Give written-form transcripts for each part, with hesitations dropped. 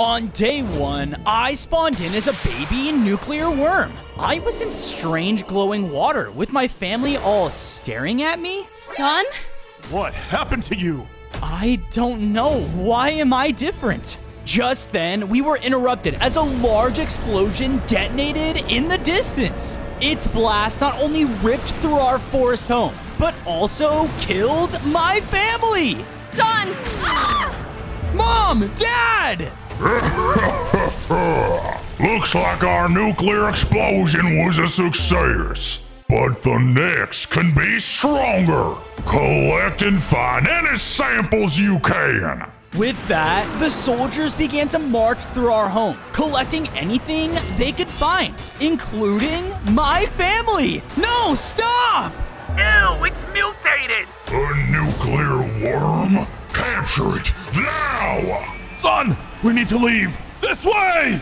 On day 1, I spawned in as a baby nuclear worm. I was in strange glowing water with my family all staring at me. Son? What happened to you? I don't know. Why am I different? Just then, we were interrupted as a large explosion detonated in the distance. Its blast not only ripped through our forest home, but also killed my family. Son! Ah! Mom! Dad! Looks like our nuclear explosion was a success. But the next can be stronger. Collect and find any samples you can. With that, the soldiers began to march through our home, collecting anything they could find, including my family. No, stop! Ew, it's mutated! A nuclear worm? Capture it now! Son, we need to leave. This way!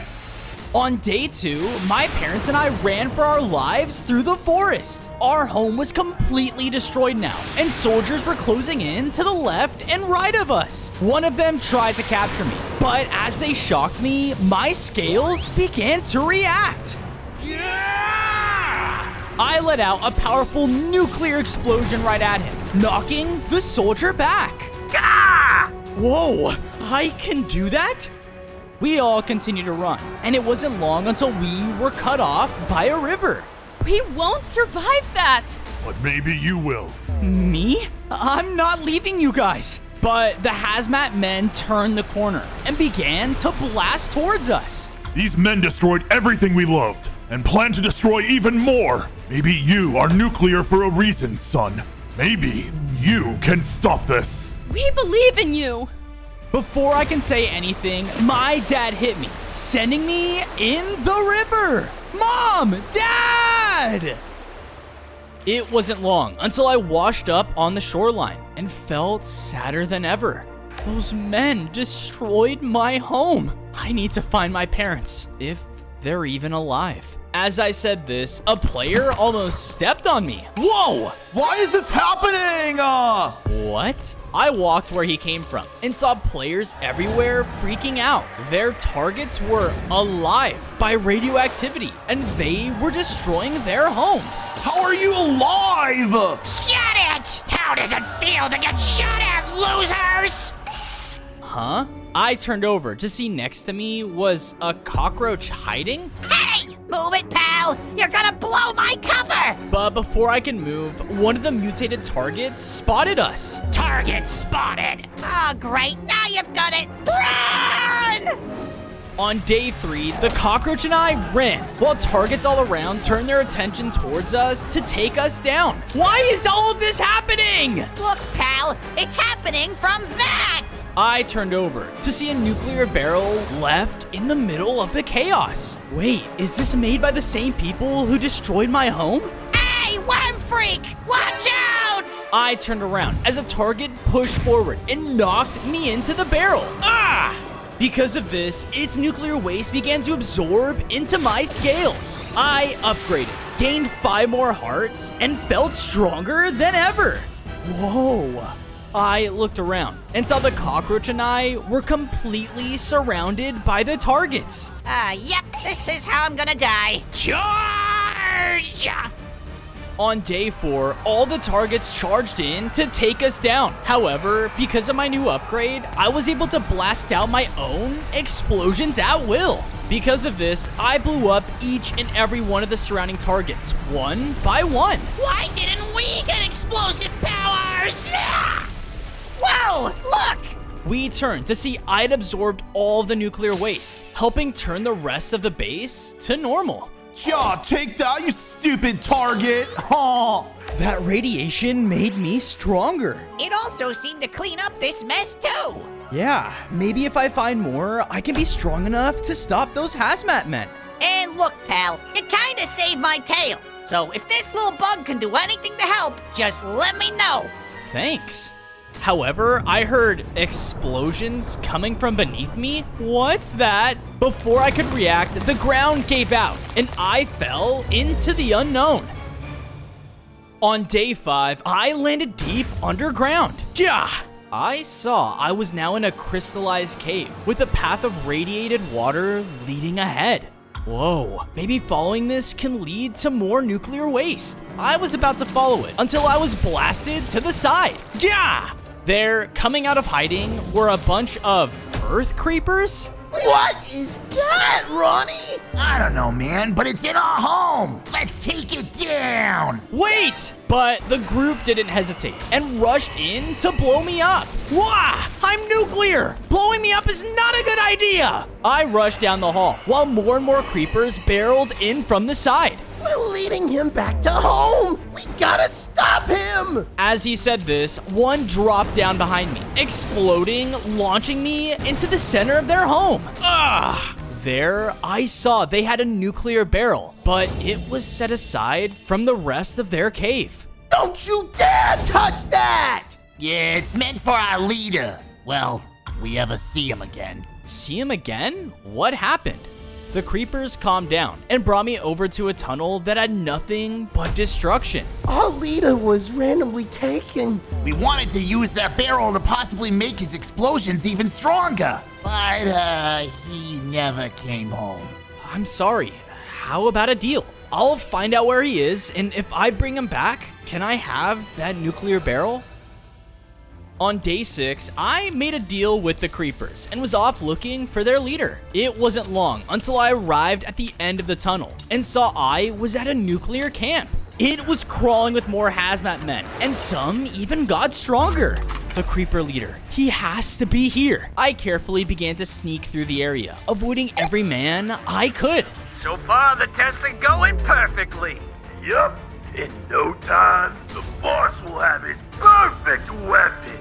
On day 2, my parents and I ran for our lives through the forest. Our home was completely destroyed now, and soldiers were closing in to the left and right of us. One of them tried to capture me, but as they shocked me, my scales began to react. Yeah! I let out a powerful nuclear explosion right at him, knocking the soldier back. Ah! Whoa, I can do that? We all continued to run, and it wasn't long until we were cut off by a river. We won't survive that! But maybe you will. Me? I'm not leaving you guys. But the hazmat men turned the corner and began to blast towards us. These men destroyed everything we loved and plan to destroy even more. Maybe you are nuclear for a reason, son. Maybe you can stop this. We believe in you! Before I can say anything, my dad hit me, sending me in the river. Mom! Dad! It wasn't long until I washed up on the shoreline and felt sadder than ever. Those men destroyed my home. I need to find my parents, if they're even alive. As I said this, a player almost stepped on me. Whoa! Why is this happening? What? I walked where he came from and saw players everywhere freaking out. Their targets were alive by radioactivity, and they were destroying their homes. How are you alive? Shut it! How does it feel to get shot at, losers? Huh? I turned over to see next to me was a cockroach hiding. Hey! Move it, pal! You're gonna blow my cover! But before I can move, one of the mutated targets spotted us. Target spotted! Oh, great, now you've got it! Run! On day 3, the cockroach and I ran, while targets all around turned their attention towards us to take us down. Why is all of this happening? Look, pal, it's happening from that! I turned over to see a nuclear barrel left in the middle of the chaos. Wait, is this made by the same people who destroyed my home? Hey, worm freak! Watch out! I turned around as a target pushed forward and knocked me into the barrel. Ah! Because of this, its nuclear waste began to absorb into my scales. I upgraded, gained 5 more hearts, and felt stronger than ever. Whoa. I looked around and saw the cockroach and I were completely surrounded by the targets. Yep, this is how I'm gonna die. Charge! On day 4, all the targets charged in to take us down. However, because of my new upgrade, I was able to blast out my own explosions at will. Because of this, I blew up each and every one of the surrounding targets, one by one. Why didn't we get explosive powers? Ah! Whoa, look! We turned to see I'd absorbed all the nuclear waste, helping turn the rest of the base to normal. Yeah, take that, you stupid target. Huh. That radiation made me stronger. It also seemed to clean up this mess too. Yeah, maybe if I find more, I can be strong enough to stop those hazmat men. And look, pal, it kinda saved my tail. So if this little bug can do anything to help, just let me know. Thanks. However, I heard explosions coming from beneath me. What's that? Before I could react, the ground gave out, and I fell into the unknown. On day 5, I landed deep underground. Gah! I saw I was now in a crystallized cave with a path of radiated water leading ahead. Whoa, maybe following this can lead to more nuclear waste. I was about to follow it until I was blasted to the side. Yeah! There, coming out of hiding, were a bunch of earth creepers. What is that, Ronnie? I don't know, man, but it's in our home. Let's take it down. Wait! But the group didn't hesitate and rushed in to blow me up. Wah! I'm nuclear! Blowing me up is not a good idea! I rushed down the hall while more and more creepers barreled in from the side. We're leading him back to home. We gotta stop him. As he said this, one dropped down behind me, exploding, launching me into the center of their home. Ugh! There, I saw they had a nuclear barrel, but it was set aside from the rest of their cave. Don't you dare touch that! Yeah, it's meant for our leader. Well, if we ever see him again. See him again? What happened? The creepers calmed down and brought me over to a tunnel that had nothing but destruction. Our leader was randomly taken. We wanted to use that barrel to possibly make his explosions even stronger. But, he never came home. I'm sorry. How about a deal? I'll find out where he is, and if I bring him back, can I have that nuclear barrel? On day 6, I made a deal with the creepers and was off looking for their leader. It wasn't long until I arrived at the end of the tunnel and saw I was at a nuclear camp. It was crawling with more hazmat men, and some even got stronger. The creeper leader, he has to be here. I carefully began to sneak through the area, avoiding every man I could. So far, the tests are going perfectly. Yup, in no time, the boss will have his perfect weapon.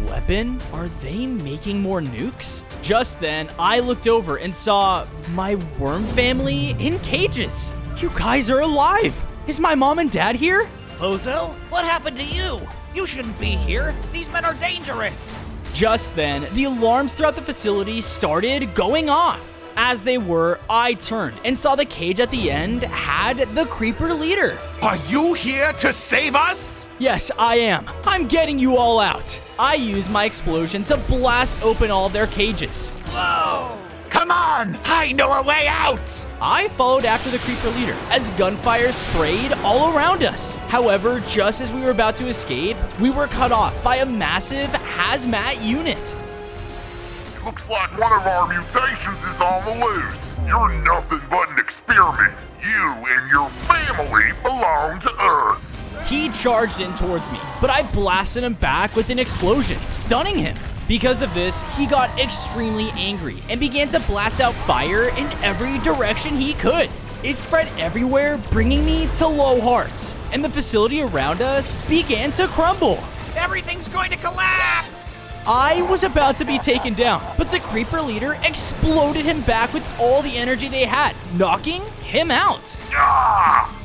Weapon? Are they making more nukes? Just then, I looked over and saw my worm family in cages. You guys are alive! Is my mom and dad here? Bozo, what happened to you? You shouldn't be here. These men are dangerous. Just then, the alarms throughout the facility started going off. As they were, I turned and saw the cage at the end had the creeper leader. Are you here to save us? Yes, I am. I'm getting you all out. I used my explosion to blast open all their cages. Whoa! Come on! I know a way out! I followed after the creeper leader as gunfire sprayed all around us. However, just as we were about to escape, we were cut off by a massive hazmat unit. Looks like one of our mutations is on the loose. You're nothing but an experiment. You and your family belong to us. He charged in towards me, but I blasted him back with an explosion, stunning him. Because of this, he got extremely angry and began to blast out fire in every direction he could. It spread everywhere, bringing me to low hearts, and the facility around us began to crumble. Everything's going to collapse. I was about to be taken down, but the creeper leader exploded him back with all the energy they had, knocking him out.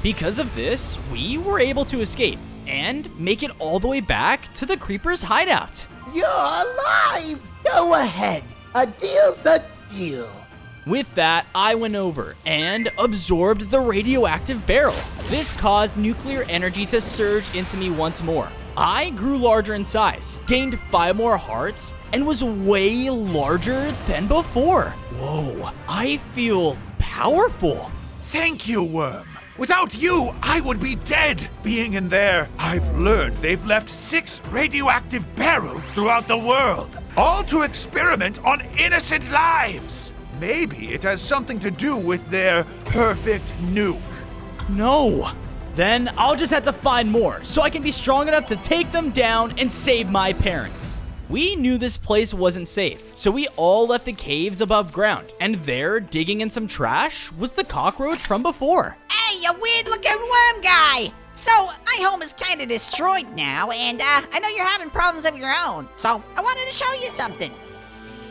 Because of this, we were able to escape and make it all the way back to the creeper's hideout. You're alive. Go ahead. A deal's a deal. With that, I went over and absorbed the radioactive barrel. This caused nuclear energy to surge into me once more. I grew larger in size, gained 5 more hearts, and was way larger than before. Whoa, I feel powerful. Thank you, Worm. Without you, I would be dead. Being in there, I've learned they've left 6 radioactive barrels throughout the world, all to experiment on innocent lives. Maybe it has something to do with their perfect nuke. No. Then I'll just have to find more so I can be strong enough to take them down and save my parents. We knew this place wasn't safe, so we all left the caves above ground, and there, digging in some trash, was the cockroach from before. Hey, you weird-looking worm guy. So, my home is kind of destroyed now, and I know you're having problems of your own, so I wanted to show you something.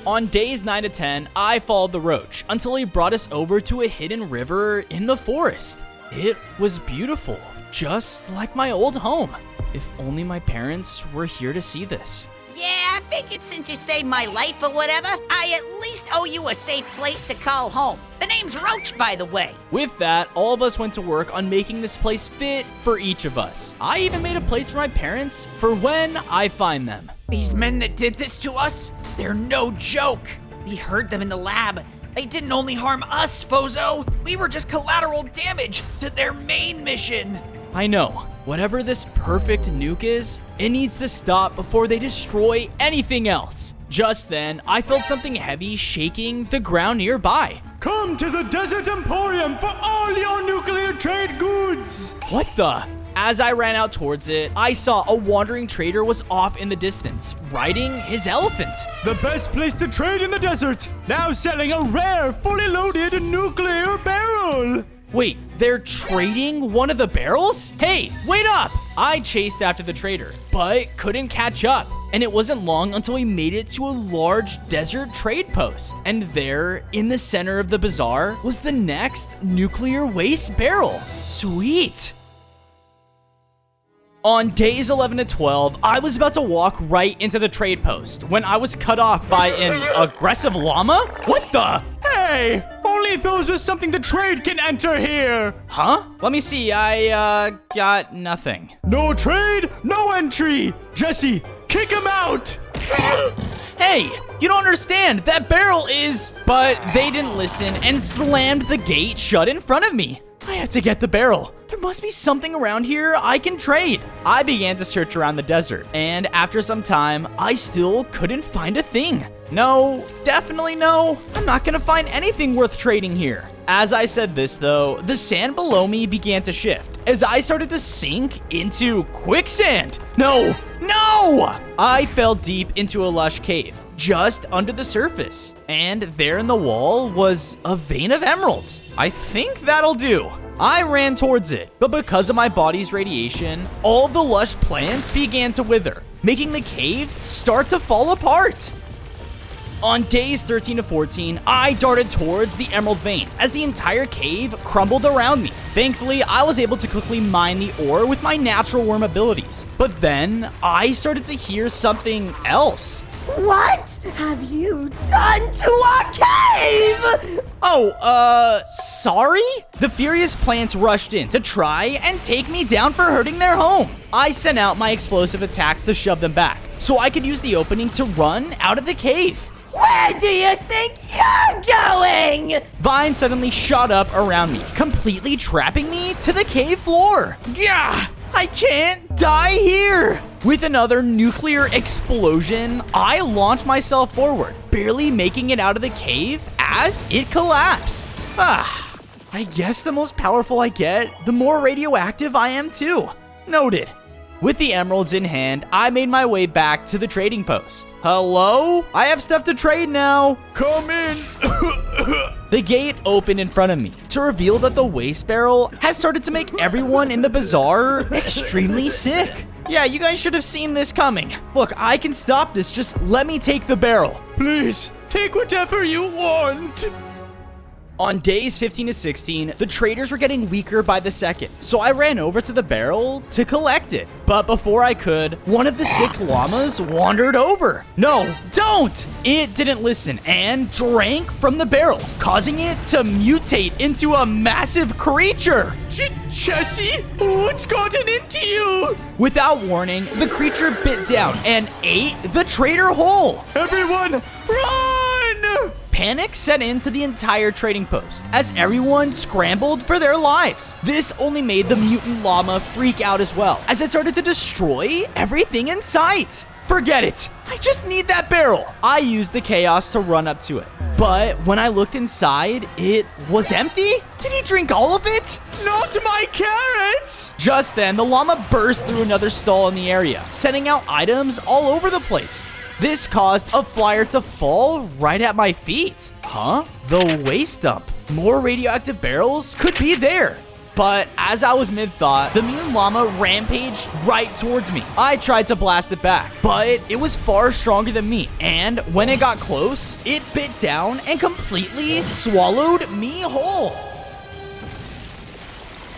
On days 9 to 10, I followed the roach until he brought us over to a hidden river in the forest. It was beautiful, just like my old home. If only my parents were here to see this. Yeah, I figured since you saved my life or whatever, I at least owe you a safe place to call home. The name's Roach, by the way. With that, all of us went to work on making this place fit for each of us. I even made a place for my parents for when I find them. These men that did this to us, they're no joke. We heard them in the lab. They didn't only harm us, Fozo. We were just collateral damage to their main mission. I know. Whatever this perfect nuke is, it needs to stop before they destroy anything else. Just then, I felt something heavy shaking the ground nearby. Come to the Desert Emporium for all your nuclear trade goods! What the? As I ran out towards it, I saw a wandering trader was off in the distance, riding his elephant. The best place to trade in the desert! Now selling a rare, fully loaded nuclear barrel! Wait, they're trading one of the barrels? Hey, wait up! I chased after the trader, but couldn't catch up. And it wasn't long until we made it to a large desert trade post. And there, in the center of the bazaar, was the next nuclear waste barrel. Sweet! On days 11 to 12, I was about to walk right into the trade post when I was cut off by an aggressive llama? What the? Hey! Only those with something to trade can enter here! Huh? Let me see, I got nothing. No trade, no entry! Jesse, kick him out! Hey, you don't understand, that barrel is... But they didn't listen and slammed the gate shut in front of me. I had to get the barrel. There must be something around here I can trade. I began to search around the desert, and after some time, I still couldn't find a thing. No, definitely no. I'm not gonna find anything worth trading here. As I said this though, the sand below me began to shift as I started to sink into quicksand. No! I fell deep into a lush cave, just under the surface. And there in the wall was a vein of emeralds. I think that'll do. I ran towards it, but because of my body's radiation, all of the lush plants began to wither, making the cave start to fall apart. On days 13 to 14, I darted towards the emerald vein as the entire cave crumbled around me. Thankfully, I was able to quickly mine the ore with my natural worm abilities. But then, I started to hear something else. What have you done to our cave? Sorry? The furious plants rushed in to try and take me down for hurting their home. I sent out my explosive attacks to shove them back, so I could use the opening to run out of the cave. Where do you think you're going? Vines suddenly shot up around me, completely trapping me to the cave floor. Yeah, I can't die here. With another nuclear explosion, I launched myself forward, barely making it out of the cave as it collapsed. I guess the most powerful I get, the more radioactive I am too. Noted. With the emeralds in hand, I made my way back to the trading post. Hello? I have stuff to trade now. Come in! The gate opened in front of me to reveal that the waste barrel has started to make everyone in the bazaar extremely sick. Yeah, you guys should have seen this coming. Look, I can stop this. Just let me take the barrel. Please, take whatever you want. On days 15 to 16, the traders were getting weaker by the second, so I ran over to the barrel to collect it. But before I could, one of the sick llamas wandered over. No, don't! It didn't listen and drank from the barrel, causing it to mutate into a massive creature. Jesse, what's gotten into you? Without warning, the creature bit down and ate the trader whole. Everyone, run! Panic set into the entire trading post as everyone scrambled for their lives. This only made the mutant llama freak out as well, as it started to destroy everything in sight. Forget it. I just need that barrel. I used the chaos to run up to it, but when I looked inside, it was empty. Did he drink all of it? Not my carrots! Just then, the llama burst through another stall in the area, sending out items all over the place. This caused a flyer to fall right at my feet. Huh? The waste dump. More radioactive barrels could be there. But as I was mid-thought, the mutant llama rampaged right towards me. I tried to blast it back, but it was far stronger than me. And when it got close, it bit down and completely swallowed me whole.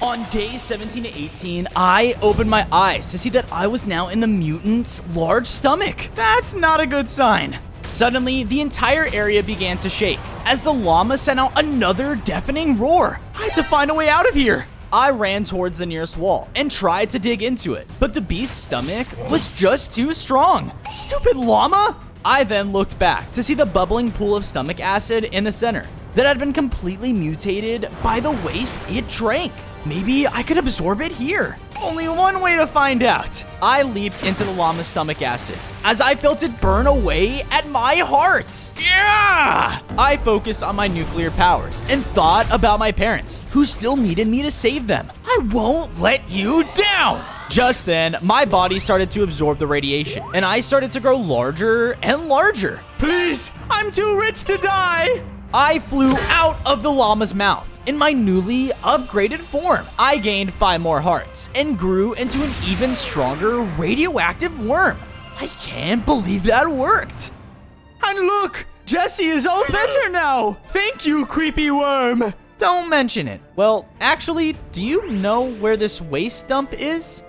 On days 17 to 18, I opened my eyes to see that I was now in the mutant's large stomach. That's not a good sign. Suddenly, the entire area began to shake as the llama sent out another deafening roar. I had to find a way out of here. I ran towards the nearest wall and tried to dig into it, but the beast's stomach was just too strong. Stupid llama! I then looked back to see the bubbling pool of stomach acid in the center that had been completely mutated by the waste it drank. Maybe I could absorb it here. Only one way to find out. I leaped into the llama's stomach acid as I felt it burn away at my heart. Yeah! I focused on my nuclear powers and thought about my parents, who still needed me to save them. I won't let you down! Just then, my body started to absorb the radiation, and I started to grow larger and larger. Please, I'm too rich to die. I flew out of the llama's mouth in my newly upgraded form. I gained 5 more hearts and grew into an even stronger radioactive worm. I can't believe that worked. And look, Jesse is all better now. Thank you, creepy worm. Don't mention it. Well, actually, do you know where this waste dump is?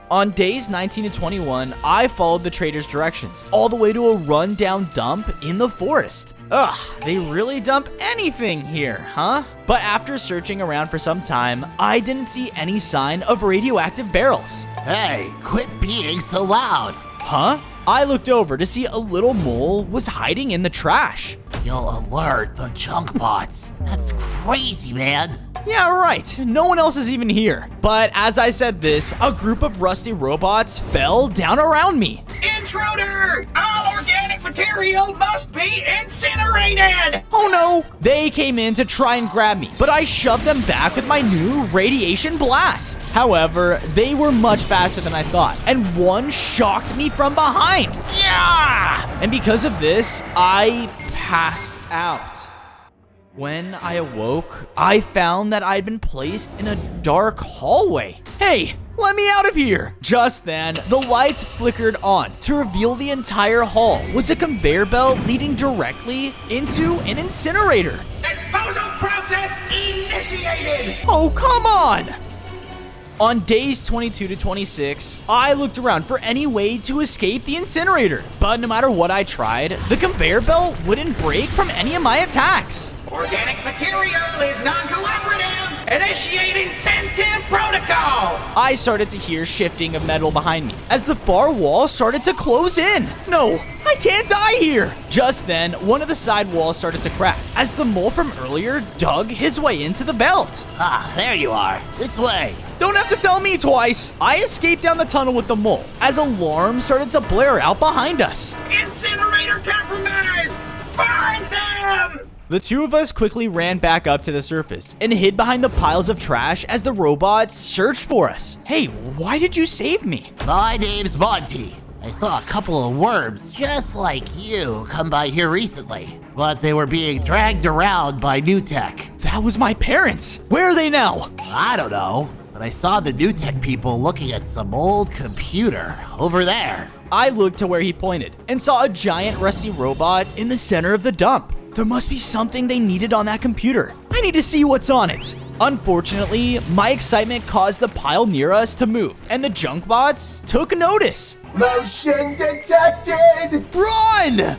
On days 19 to 21, I followed the trader's directions all the way to a run-down dump in the forest. Ugh, they really dump anything here, huh? But after searching around for some time, I didn't see any sign of radioactive barrels. Hey, quit being so loud. Huh? I looked over to see a little mole was hiding in the trash. You'll alert the junk bots. That's crazy, man. Yeah, right. No one else is even here. But as I said this, a group of rusty robots fell down around me. Intruder! All organic material must be incinerated! Oh no! They came in to try and grab me, but I shoved them back with my new radiation blast. However, they were much faster than I thought, and one shocked me from behind. Yeah! And because of this, I passed out. When I awoke, I found that I'd been placed in a dark hallway. Hey, let me out of here! Just then, the lights flickered on to reveal the entire hall was a conveyor belt leading directly into an incinerator. Disposal process initiated! Oh, come on! On days 22 to 26, I looked around for any way to escape the incinerator, but no matter what I tried, the conveyor belt wouldn't break from any of my attacks. Organic material is non-cooperative! Initiate incentive protocol! I started to hear shifting of metal behind me as the far wall started to close in. No, I can't die here! Just then, one of the side walls started to crack as the mole from earlier dug his way into the belt. Ah, there you are. This way. Don't have to tell me twice. I escaped down the tunnel with the mole as alarms started to blare out behind us. Incinerator compromised! Find them! The two of us quickly ran back up to the surface and hid behind the piles of trash as the robots searched for us. Hey, why did you save me? My name's Monty. I saw a couple of worms just like you come by here recently, but they were being dragged around by New Tech. That was my parents. Where are they now? I don't know, but I saw the New Tech people looking at some old computer over there. I looked to where he pointed and saw a giant rusty robot in the center of the dump. There must be something they needed on that computer. I need to see what's on it. Unfortunately, my excitement caused the pile near us to move, and the junk bots took notice. Motion detected! Run!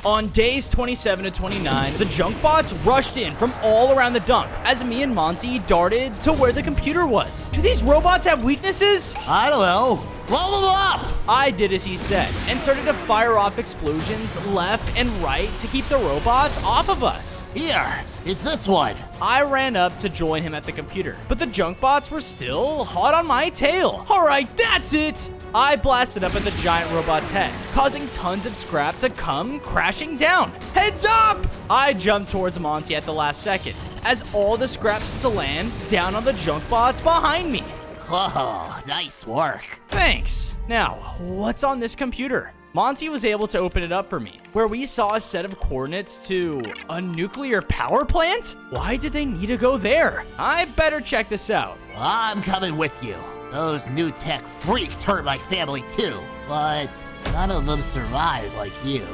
On days 27 to 29, the junk bots rushed in from all around the dump as me and Monty darted to where the computer was. Do these robots have weaknesses? I don't know. Blow them up! I did as he said and started to fire off explosions left and right to keep the robots off of us. Here, it's this one. I ran up to join him at the computer, but the junk bots were still hot on my tail. All right, that's it. I blasted up at the giant robot's head, causing tons of scrap to come crashing down. Heads up! I jumped towards Monty at the last second, as all the scraps slammed down on the junk bots behind me. Oh, nice work. Thanks. Now, what's on this computer? Monty was able to open it up for me, where we saw a set of coordinates to a nuclear power plant? Why did they need to go there? I better check this out. I'm coming with you. Those New Tech freaks hurt my family too, but none of them survived like you.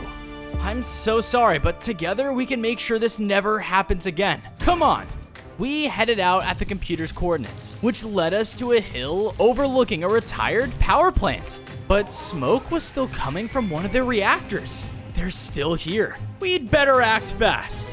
I'm so sorry, but together we can make sure this never happens again. Come on. We headed out at the computer's coordinates, which led us to a hill overlooking a retired power plant. But smoke was still coming from one of their reactors. They're still here. We'd better act fast.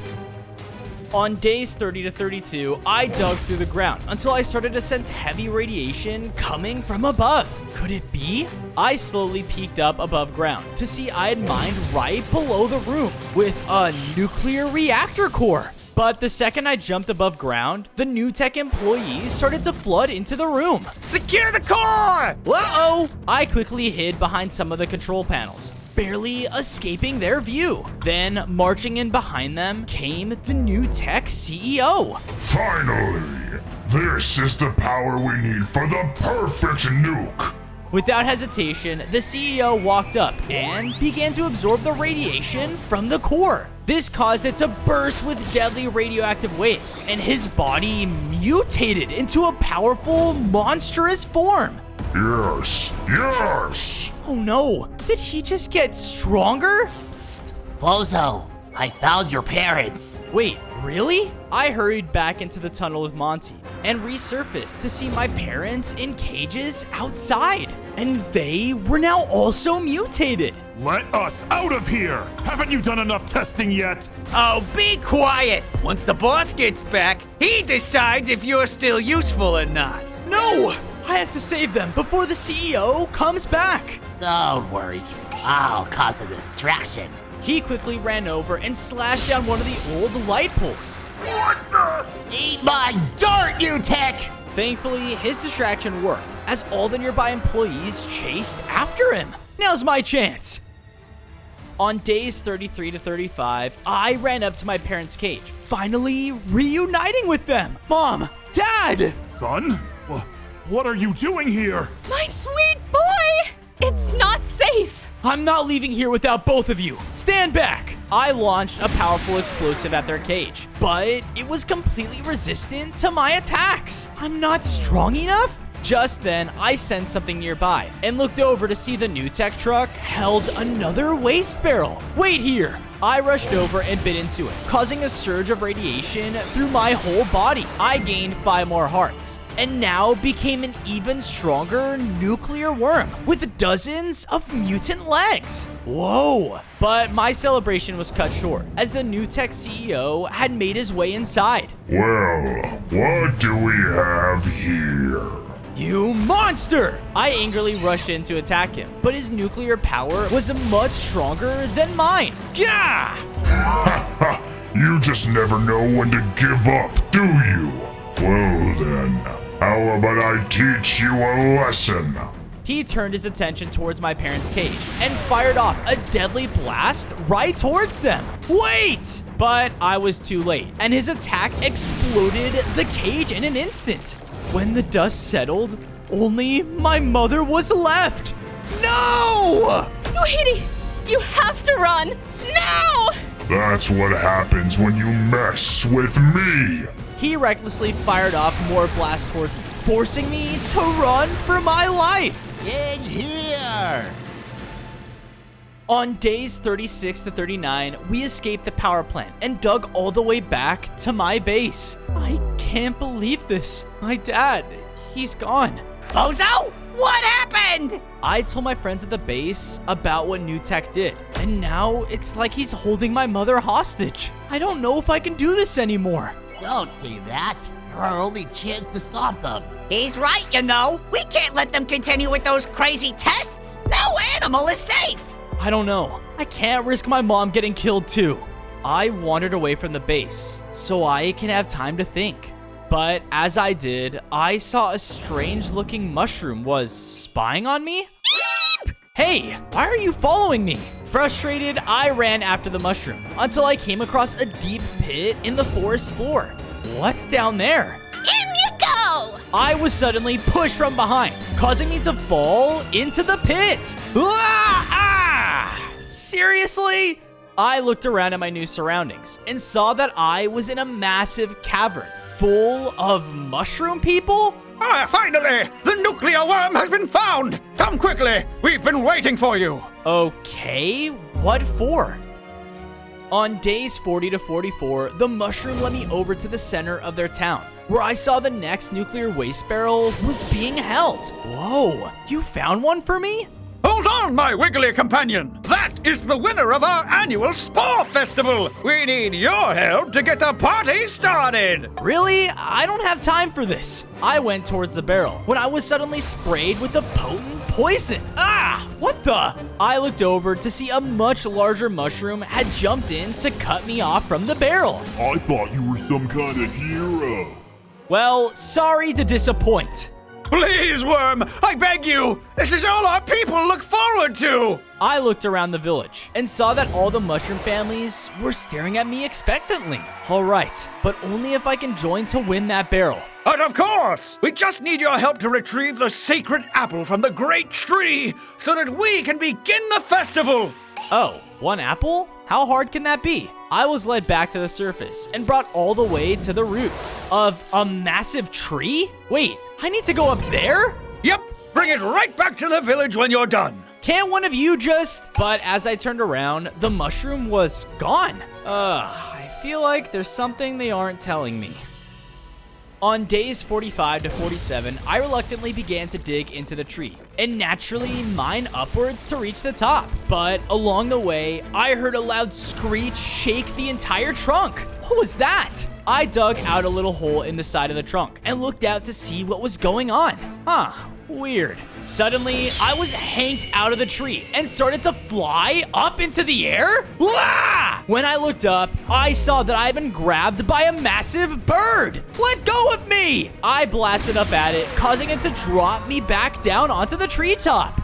On days 30 to 32, I dug through the ground until I started to sense heavy radiation coming from above. Could it be? I slowly peeked up above ground to see I had mined right below the room with a nuclear reactor core. But the second I jumped above ground, the NewTek employees started to flood into the room. Secure the core! Uh-oh! I quickly hid behind some of the control panels, barely escaping their view. Then, marching in behind them, came the NewTek CEO. Finally! This is the power we need for the perfect nuke! Without hesitation, the CEO walked up and began to absorb the radiation from the core. This caused it to burst with deadly radioactive waves, and his body mutated into a powerful, monstrous form. Yes, yes! Oh no, did he just get stronger? Fozo, I found your parents. Wait, really? I hurried back into the tunnel with Monty and resurfaced to see my parents in cages outside. And they were now also mutated. Let us out of here! Haven't you done enough testing yet? Oh, be quiet! Once the boss gets back, he decides if you're still useful or not. No! I have to save them before the CEO comes back. Don't worry, I'll cause a distraction. He quickly ran over and slashed down one of the old light poles. Eat my dirt, NewTek! Thankfully, his distraction worked, as all the nearby employees chased after him. Now's my chance. On days 33 to 35, I ran up to my parents' cage, finally reuniting with them. Mom, Dad! Son? What are you doing here? My sweet boy! It's not safe. I'm not leaving here without both of you. Stand back! I launched a powerful explosive at their cage, but it was completely resistant to my attacks. I'm not strong enough? Just then, I sensed something nearby and looked over to see the NewTek truck held another waste barrel. Wait here! I rushed over and bit into it, causing a surge of radiation through my whole body. I gained 5 more hearts and now became an even stronger nuclear worm with dozens of mutant legs. Whoa! But my celebration was cut short as the NewTek CEO had made his way inside. Well, what do we have here? You monster! I angrily rushed in to attack him, but his nuclear power was much stronger than mine. Gah! You just never know when to give up, do you? Well then, how about I teach you a lesson? He turned his attention towards my parents' cage and fired off a deadly blast right towards them. Wait! But I was too late, and his attack exploded the cage in an instant. When the dust settled, only my mother was left. No! Sweetie, you have to run. Now! That's what happens when you mess with me. He recklessly fired off more blasts towards me, forcing me to run for my life. In here! On days 36 to 39, we escaped the power plant and dug all the way back to my base. I can't believe this. My dad, he's gone. Bozo, what happened? I told my friends at the base about what NewTek did, and now it's like he's holding my mother hostage. I don't know if I can do this anymore. Don't say that. You're our only chance to stop them. He's right, you know. We can't let them continue with those crazy tests. No animal is safe. I don't know. I can't risk my mom getting killed too. I wandered away from the base so I can have time to think. But as I did, I saw a strange looking mushroom was spying on me. Hey, why are you following me? Frustrated, I ran after the mushroom until I came across a deep pit in the forest floor. What's down there? In you go! I was suddenly pushed from behind, causing me to fall into the pit. Seriously? I looked around at my new surroundings and saw that I was in a massive cavern full of mushroom people. Finally! The nuclear worm has been found! Come quickly! We've been waiting for you! Okay, what for? On days 40 to 44, the mushroom led me over to the center of their town, where I saw the next nuclear waste barrel was being held. Whoa, you found one for me? Hold on, my wiggly companion! That is the winner of our annual Spore Festival! We need your help to get the party started! Really? I don't have time for this. I went towards the barrel when I was suddenly sprayed with a potent poison. Ah! What the? I looked over to see a much larger mushroom had jumped in to cut me off from the barrel. I thought you were some kind of hero. Well, sorry to disappoint. Please, Worm, I beg you! This is all our people look forward to! I looked around the village and saw that all the mushroom families were staring at me expectantly. All right, but only if I can join to win that barrel. But of course! We just need your help to retrieve the sacred apple from the great tree so that we can begin the festival! Oh, one apple? How hard can that be? I was led back to the surface and brought all the way to the roots of a massive tree? Wait, I need to go up there? Yep, bring it right back to the village when you're done. Can't one of you just... But as I turned around, the mushroom was gone. I feel like there's something they aren't telling me. On days 45 to 47, I reluctantly began to dig into the tree and naturally mine upwards to reach the top. But along the way, I heard a loud screech shake the entire trunk. What was that? I dug out a little hole in the side of the trunk and looked out to see what was going on. Weird. Suddenly, I was hanked out of the tree and started to fly up into the air. Wah! When I looked up, I saw that I had been grabbed by a massive bird. Let go of me! I blasted up at it, causing it to drop me back down onto the treetop.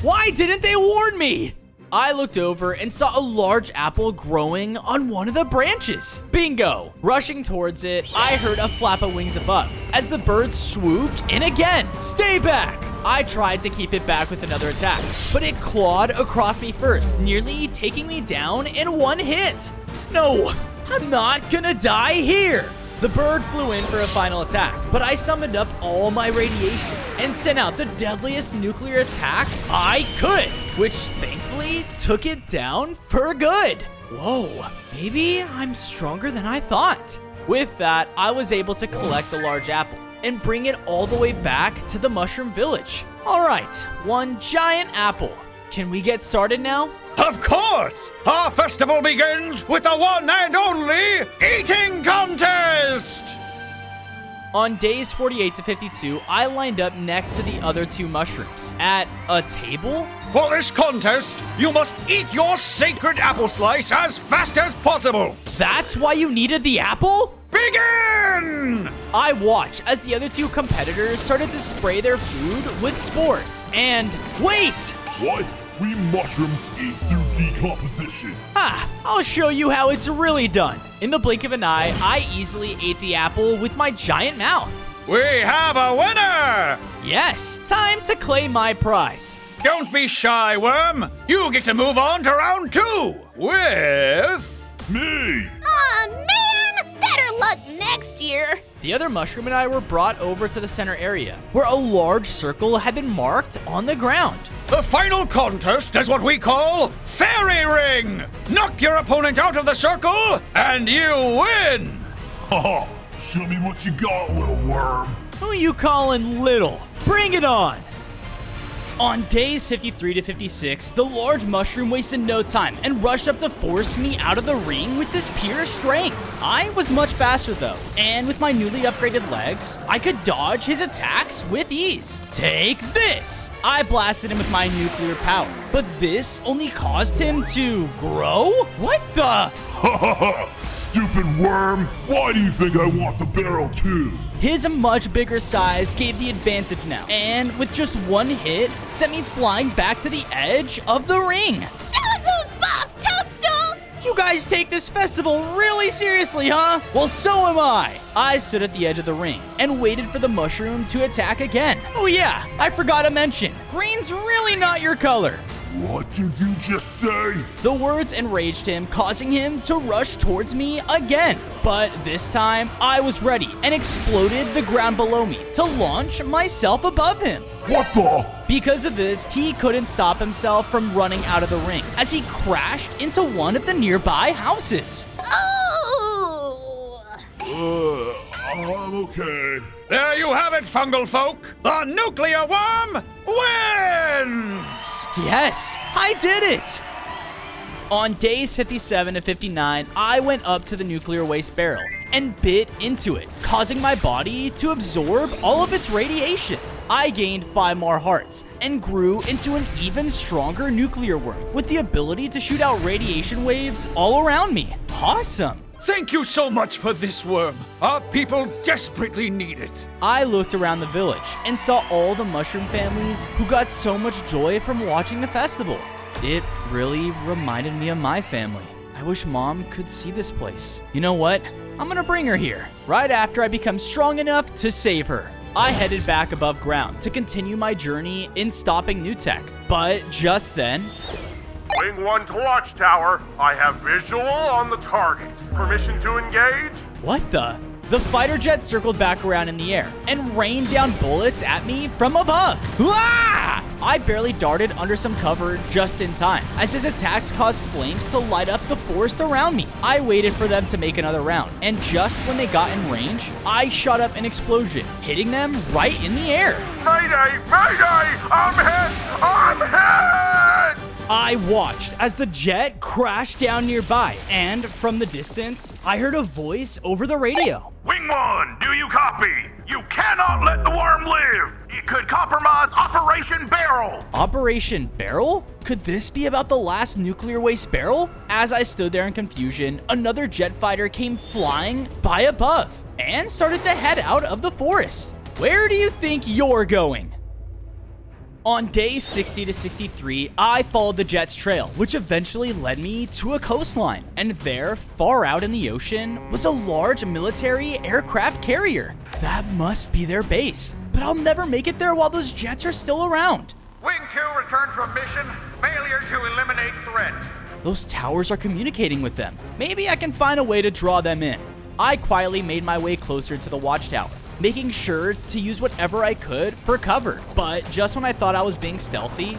Why didn't they warn me? I looked over and saw a large apple growing on one of the branches. Bingo! Rushing towards it, I heard a flap of wings above as the bird swooped in again. Stay back! I tried to keep it back with another attack, but it clawed across me first, nearly taking me down in one hit. No, I'm not gonna die here. The bird flew in for a final attack, but I summoned up all my radiation and sent out the deadliest nuclear attack I could, which thankfully took it down for good. Whoa, maybe I'm stronger than I thought. With that, I was able to collect the large apple and bring it all the way back to the mushroom village. All right, one giant apple. Can we get started now? Of course! Our festival begins with the one and only eating contest! On days 48 to 52, I lined up next to the other two mushrooms. At a table? For this contest, you must eat your sacred apple slice as fast as possible! That's why you needed the apple? Begin! I watched as the other two competitors started to spray their food with spores. And wait! What? We mushrooms eat through decomposition. I'll show you how it's really done. In the blink of an eye, I easily ate the apple with my giant mouth. We have a winner! Yes, time to claim my prize. Don't be shy, Worm. You get to move on to round 2 with... Me! Aw, man! Better luck next year. The other mushroom and I were brought over to the center area, where a large circle had been marked on the ground. The final contest is what we call Fairy Ring! Knock your opponent out of the circle, and you win! Haha! Show me what you got, little worm! Who you calling little? Bring it on! On days 53 to 56, the large mushroom wasted no time and rushed up to force me out of the ring with this pure strength. I was much faster though, and with my newly upgraded legs, I could dodge his attacks with ease. Take this! I blasted him with my nuclear power, but this only caused him to grow? What the? Ha ha ha! Stupid worm! Why do you think I want the barrel too? His much bigger size gave the advantage now, and with just one hit, sent me flying back to the edge of the ring. Show him who's boss, Toadstool! You guys take this festival really seriously, huh? Well, so am I. I stood at the edge of the ring and waited for the mushroom to attack again. Oh yeah, I forgot to mention, green's really not your color. What did you just say? The words enraged him, causing him to rush towards me again. But this time, I was ready and exploded the ground below me to launch myself above him. What the? Because of this, he couldn't stop himself from running out of the ring as he crashed into one of the nearby houses. Oh! I'm okay. There you have it, fungal folk. The nuclear worm wins! Yes, I did it! On days 57 to 59, I went up to the nuclear waste barrel and bit into it, causing my body to absorb all of its radiation. I gained 5 more hearts and grew into an even stronger nuclear worm with the ability to shoot out radiation waves all around me. Awesome! Thank you so much for this worm. Our people desperately need it. I looked around the village and saw all the mushroom families who got so much joy from watching the festival. It really reminded me of my family. I wish Mom could see this place. You know what? I'm gonna bring her here, right after I become strong enough to save her. I headed back above ground to continue my journey in stopping New Tech. But just then... Wing 1 to Watchtower. I have visual on the target. Permission to engage? What the? The fighter jet circled back around in the air and rained down bullets at me from above. Ah! I barely darted under some cover just in time, as his attacks caused flames to light up the forest around me. I waited for them to make another round, and just when they got in range, I shot up an explosion, hitting them right in the air. Mayday! Mayday! I'm hit! I'm hit! I watched as the jet crashed down nearby, and from the distance, I heard a voice over the radio. Wing 1, do you copy? You cannot let the worm live! It could compromise Operation Barrel! Operation Barrel? Could this be about the last nuclear waste barrel? As I stood there in confusion, another jet fighter came flying by above and started to head out of the forest. Where do you think you're going? On days 60 to 63, I followed the jet's trail, which eventually led me to a coastline. And there, far out in the ocean, was a large military aircraft carrier. That must be their base. But I'll never make it there while those jets are still around. Wing 2 returned from mission. Failure to eliminate threat. Those towers are communicating with them. Maybe I can find a way to draw them in. I quietly made my way closer to the watchtower, making sure to use whatever I could for cover. But just when I thought I was being stealthy...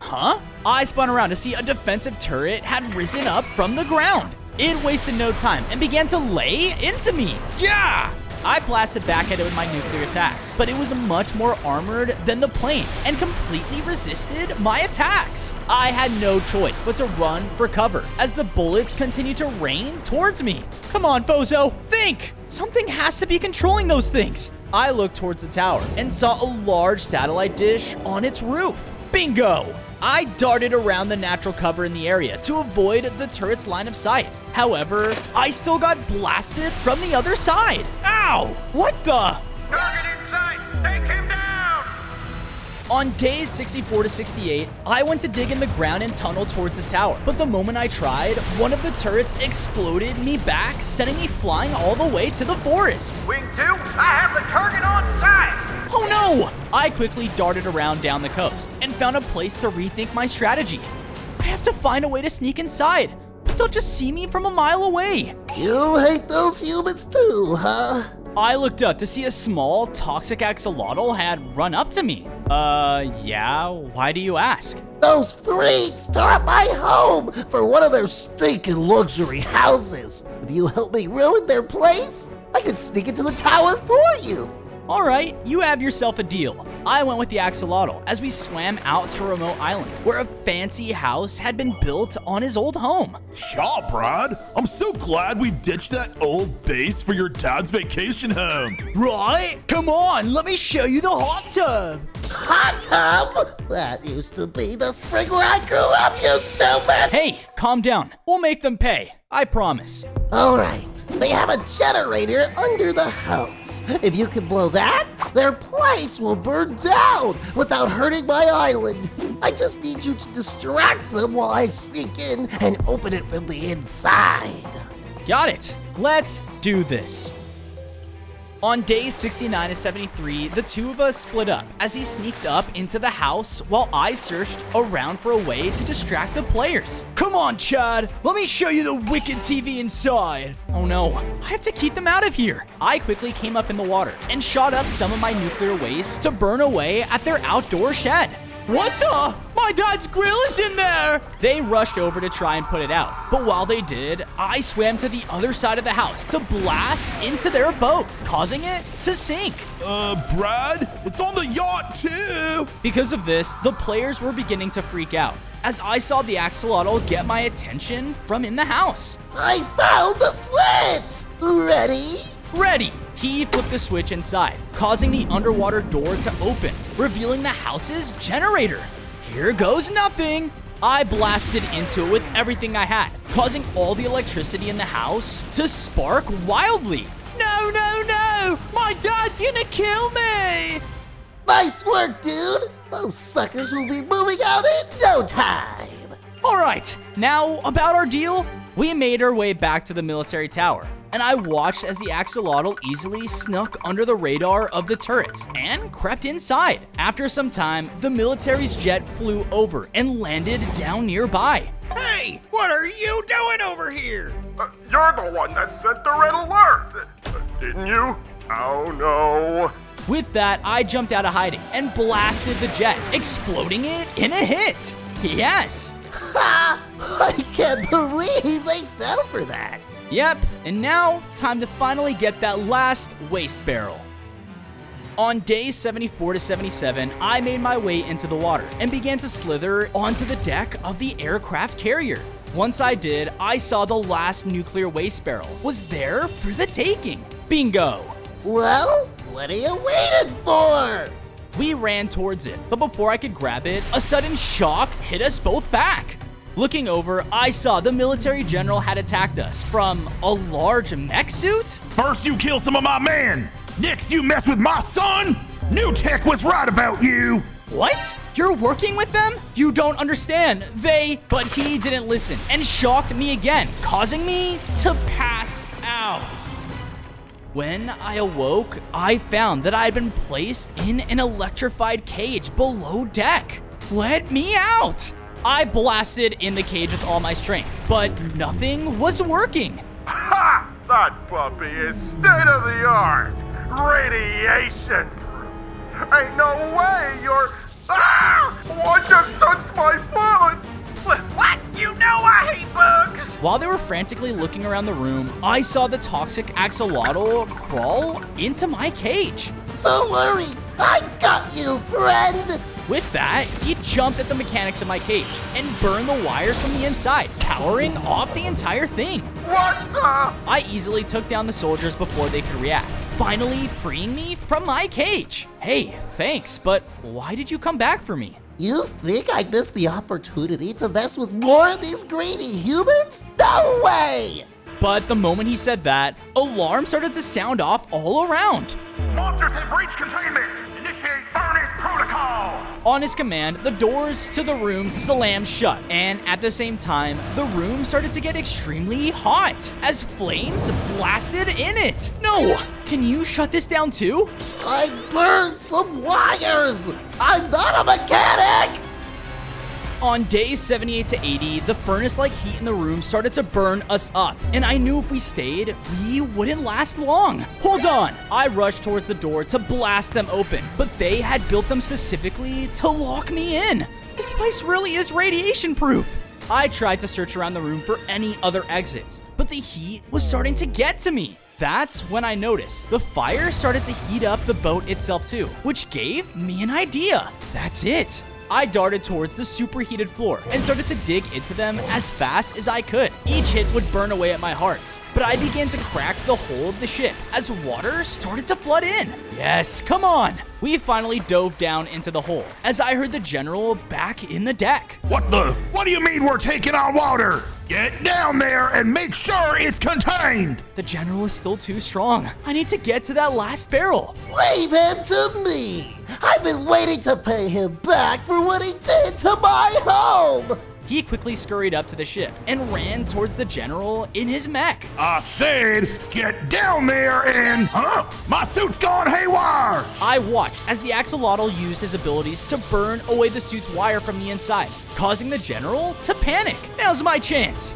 Huh? I spun around to see a defensive turret had risen up from the ground. It wasted no time and began to lay into me. Yeah! I blasted back at it with my nuclear attacks, but it was much more armored than the plane and completely resisted my attacks. I had no choice but to run for cover as the bullets continued to rain towards me. Come on, Fozo, think! Something has to be controlling those things. I looked towards the tower and saw a large satellite dish on its roof. Bingo! I darted around the natural cover in the area to avoid the turret's line of sight. However, I still got blasted from the other side. Ow! What the? Target in sight! Take him down! On days 64 to 68, I went to dig in the ground and tunnel towards the tower. But the moment I tried, one of the turrets exploded me back, sending me flying all the way to the forest. Wing 2, I have the target on sight! Oh no! I quickly darted around down the coast and found a place to rethink my strategy. I have to find a way to sneak inside, but they'll just see me from a mile away. You hate those humans too, huh? I looked up to see a small, toxic axolotl had run up to me. Yeah, why do you ask? Those freaks tore up my home for one of their stinking luxury houses. If you help me ruin their place, I can sneak into the tower for you. All right, you have yourself a deal. I went with the axolotl as we swam out to a remote island where a fancy house had been built on his old home. Yeah, Brad. I'm so glad we ditched that old base for your dad's vacation home. Right? Come on, let me show you the hot tub. Hot tub? That used to be the spring where I grew up, you stupid! Hey, calm down. We'll make them pay. I promise. All right. They have a generator under the house. If you can blow that, their place will burn down without hurting my island. I just need you to distract them while I sneak in and open it from the inside. Got it. Let's do this. On days 69 to 73, the two of us split up as he sneaked up into the house while I searched around for a way to distract the players. Come on, Chad. Let me show you the wicked TV inside. Oh no, I have to keep them out of here. I quickly came up in the water and shot up some of my nuclear waste to burn away at their outdoor shed. What the? My dad's grill is in there! They rushed over to try and put it out. But while they did, I swam to the other side of the house to blast into their boat, causing it to sink. Brad? It's on the yacht too! Because of this, the players were beginning to freak out, as I saw the axolotl get my attention from in the house. I found the switch! Ready? Ready! He flipped the switch inside, causing the underwater door to open, revealing the house's generator. Here goes nothing! I blasted into it with everything I had, causing all the electricity in the house to spark wildly. No, no, no! My dad's gonna kill me! Nice work, dude! Those suckers will be moving out in no time! Alright, now about our deal. We made our way back to the military tower, and I watched as the axolotl easily snuck under the radar of the turrets and crept inside. After some time, the military's jet flew over and landed down nearby. Hey, what are you doing over here? You're the one that sent the red alert, didn't you? Oh no. With that, I jumped out of hiding and blasted the jet, exploding it in a hit. Yes. Ha! I can't believe they fell for that! Yep, and now, time to finally get that last waste barrel. On days 74 to 77, I made my way into the water and began to slither onto the deck of the aircraft carrier. Once I did, I saw the last nuclear waste barrel was there for the taking. Bingo! Well, what are you waiting for? We ran towards it, but before I could grab it, a sudden shock hit us both back. Looking over, I saw the military general had attacked us from a large mech suit? First you kill some of my men! Next you mess with my son! New Tech was right about you! What? You're working with them? You don't understand. But he didn't listen and shocked me again, causing me to pass out. When I awoke, I found that I had been placed in an electrified cage below deck. Let me out! I blasted in the cage with all my strength, but nothing was working. Ha! That puppy is state of the art. Radiation proof. Ain't no way you're. Ah! What just touched my foot? What? You know I hate bugs! While they were frantically looking around the room, I saw the toxic axolotl crawl into my cage. Don't worry, I got you, friend! With that, he jumped at the mechanics of my cage and burned the wires from the inside, powering off the entire thing. What the? I easily took down the soldiers before they could react, finally freeing me from my cage. Hey, thanks, but why did you come back for me? You think I missed the opportunity to mess with more of these greedy humans? No way! But the moment he said that, alarms started to sound off all around. Monsters have breached containment. Initiate furnace protocol. On his command, the doors to the room slammed shut, and at the same time, the room started to get extremely hot as flames blasted in it. No! Can you shut this down too? I burned some wires! I'm not a mechanic! On days 78 to 80, the furnace-like heat in the room started to burn us up, and I knew if we stayed, we wouldn't last long. Hold on! I rushed towards the door to blast them open, but they had built them specifically to lock me in. This place really is radiation-proof. I tried to search around the room for any other exits, but the heat was starting to get to me. That's when I noticed the fire started to heat up the boat itself too, which gave me an idea. That's it. I darted towards the superheated floor and started to dig into them as fast as I could. Each hit would burn away at my heart, but I began to crack the hull of the ship as water started to flood in. Yes, come on! We finally dove down into the hole as I heard the general back in the deck. What do you mean we're taking on water? Get down there and make sure it's contained! The general is still too strong. I need to get to that last barrel. Leave him to me! I've been waiting to pay him back for what he did to my home! He quickly scurried up to the ship and ran towards the general in his mech. I said, get down there and... My suit's gone haywire! I watched as the axolotl used his abilities to burn away the suit's wire from the inside, causing the general to panic. Now's my chance.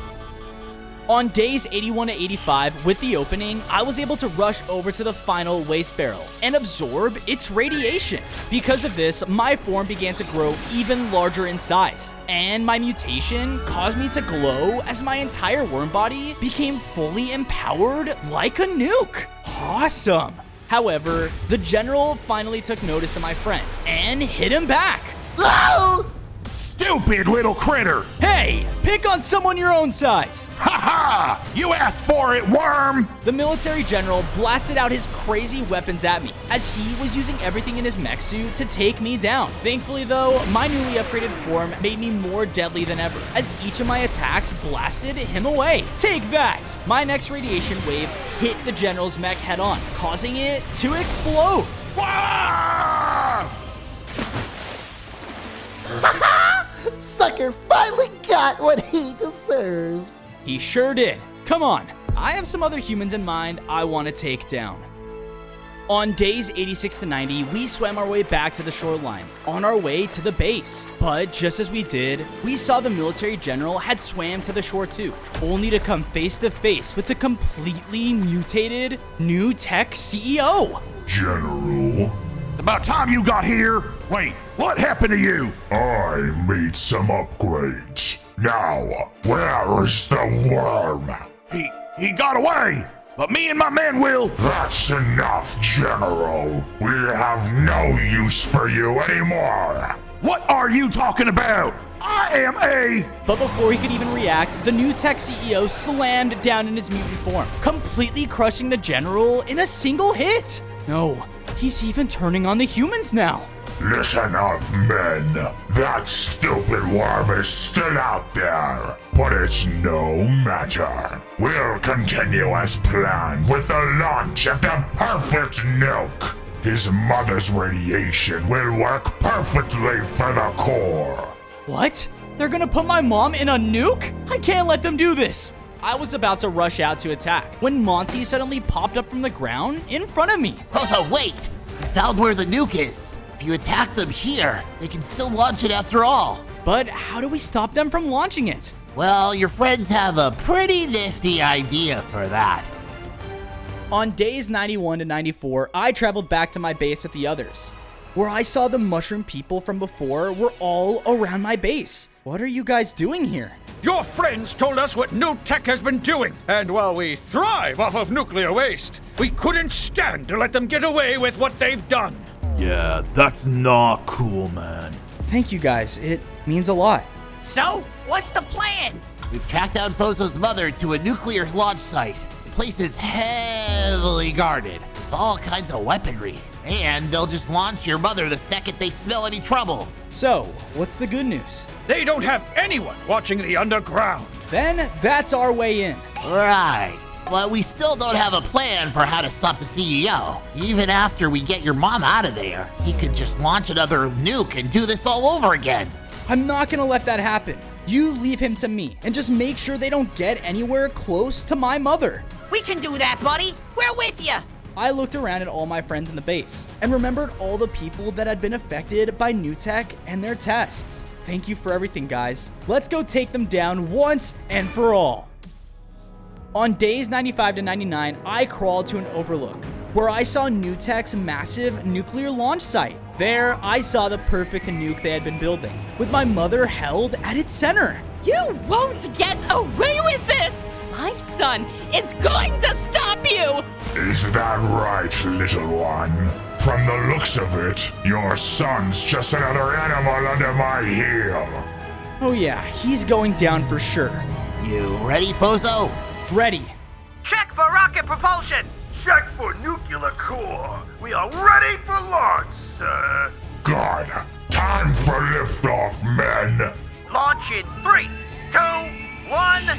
On days 81 to 85, with the opening, I was able to rush over to the final waste barrel and absorb its radiation. Because of this, my form began to grow even larger in size, and my mutation caused me to glow as my entire worm body became fully empowered like a nuke. Awesome! However, the general finally took notice of my friend and hit him back. Oh! Stupid little critter! Hey, pick on someone your own size. Ha ha! You asked for it, worm! The military general blasted out his crazy weapons at me as he was using everything in his mech suit to take me down. Thankfully though, my newly upgraded form made me more deadly than ever as each of my attacks blasted him away. Take that! My next radiation wave hit the general's mech head on, causing it to explode. Sucker finally got what he deserves. He sure did. Come on, I have some other humans in mind I want to take down. On days 86 to 90, we swam our way back to the shoreline, on our way to the base. But just as we did, we saw the military general had swam to the shore too, only to come face to face with the completely mutated new tech CEO. General, It's about time you got here. Wait, what happened to you? I made some upgrades. Now, where is the worm? He got away, but me and my men will. That's enough, General. We have no use for you anymore. What are you talking about? I am a... But before he could even react, the new tech CEO slammed down in his mutant form, completely crushing the general in a single hit. No, he's even turning on the humans now. Listen up, men. That stupid worm is still out there, but it's no matter. We'll continue as planned with the launch of the perfect nuke. His mother's radiation will work perfectly for the core. What? They're gonna put my mom in a nuke? I can't let them do this. I was about to rush out to attack when Monty suddenly popped up from the ground in front of me. Also, wait! I found where the nuke is. If you attack them here, they can still launch it after all. But how do we stop them from launching it? Well, your friends have a pretty nifty idea for that. On days 91 to 94, I traveled back to my base with the others, where I saw the mushroom people from before were all around my base. What are you guys doing here? Your friends told us what new tech has been doing, and while we thrive off of nuclear waste, we couldn't stand to let them get away with what they've done. Yeah, that's not cool, man. Thank you guys, it means a lot. So, what's the plan? We've tracked down Fozo's mother to a nuclear launch site. The place is heavily guarded with all kinds of weaponry. And they'll just launch your mother the second they smell any trouble. So, what's the good news? They don't have anyone watching the underground. Then that's our way in. Right. But we still don't have a plan for how to stop the CEO. Even after we get your mom out of there, he could just launch another nuke and do this all over again. I'm not gonna let that happen. You leave him to me and just make sure they don't get anywhere close to my mother. We can do that, buddy. We're with you. I looked around at all my friends in the base and remembered all the people that had been affected by new tech and their tests. Thank you for everything, guys. Let's go take them down once and for all. On days 95 to 99, I crawled to an overlook where I saw NewTek's massive nuclear launch site. There, I saw the perfect nuke they had been building, with my mother held at its center. You won't get away with this! My son is going to stop you! Is that right, little one? From the looks of it, your son's just another animal under my heel. Oh yeah, he's going down for sure. You ready, Fozo? Ready. Check for rocket propulsion. Check for nuclear core. We are ready for launch, sir. Good. Time for liftoff, men. Launch in 3, 2, 1.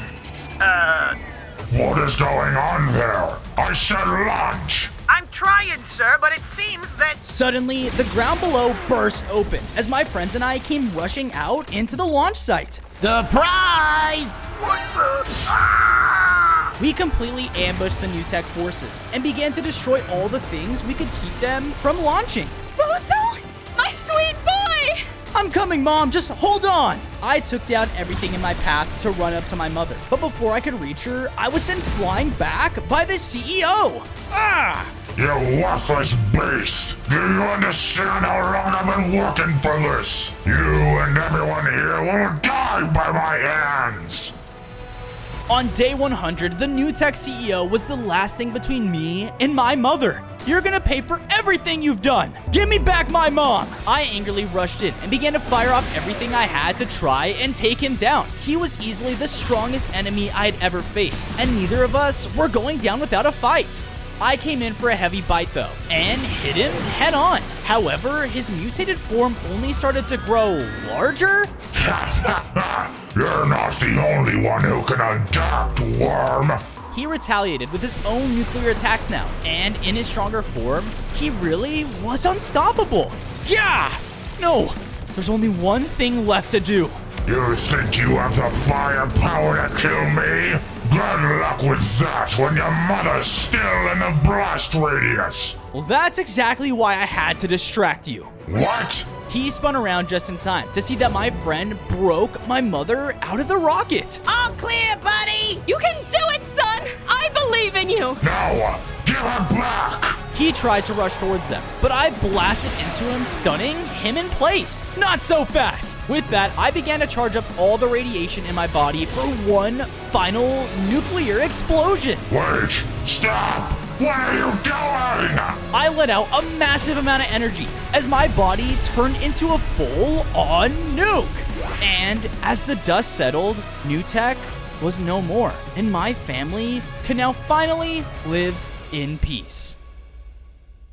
What is going on there? I said launch. I'm trying, sir, but it seems that... Suddenly, the ground below burst open as my friends and I came rushing out into the launch site. Surprise! What the... Ah! We completely ambushed the NewTek forces and began to destroy all the things we could keep them from launching. Bozo! My sweet boy! I'm coming, Mom, just hold on. I took down everything in my path to run up to my mother. But before I could reach her, I was sent flying back by the CEO. Ah! You worthless beast! Do you understand how long I've been working for this? You and everyone here will die by my hands! On day 100, the new tech CEO was the last thing between me and my mother. You're gonna pay for everything you've done. Give me back my mom. I angrily rushed in and began to fire off everything I had to try and take him down. He was easily the strongest enemy I'd ever faced, and neither of us were going down without a fight. I came in for a heavy bite though, and hit him head on. However, his mutated form only started to grow larger. You're not the only one who can adapt, worm! He retaliated with his own nuclear attacks now, and in his stronger form, he really was unstoppable. Yeah! No, there's only one thing left to do. You think you have the firepower to kill me? Good luck with that when your mother's still in the blast radius! Well, that's exactly why I had to distract you. What? He spun around just in time to see that my friend broke my mother out of the rocket. All clear, buddy! You can do it, son! I believe in you! Now, give her back! He tried to rush towards them, but I blasted into him, stunning him in place. Not so fast! With that, I began to charge up all the radiation in my body for one final nuclear explosion. Wait! Stop! What are you doing? I let out a massive amount of energy as my body turned into a full-on nuke. And as the dust settled, NewTek was no more, and my family could now finally live in peace.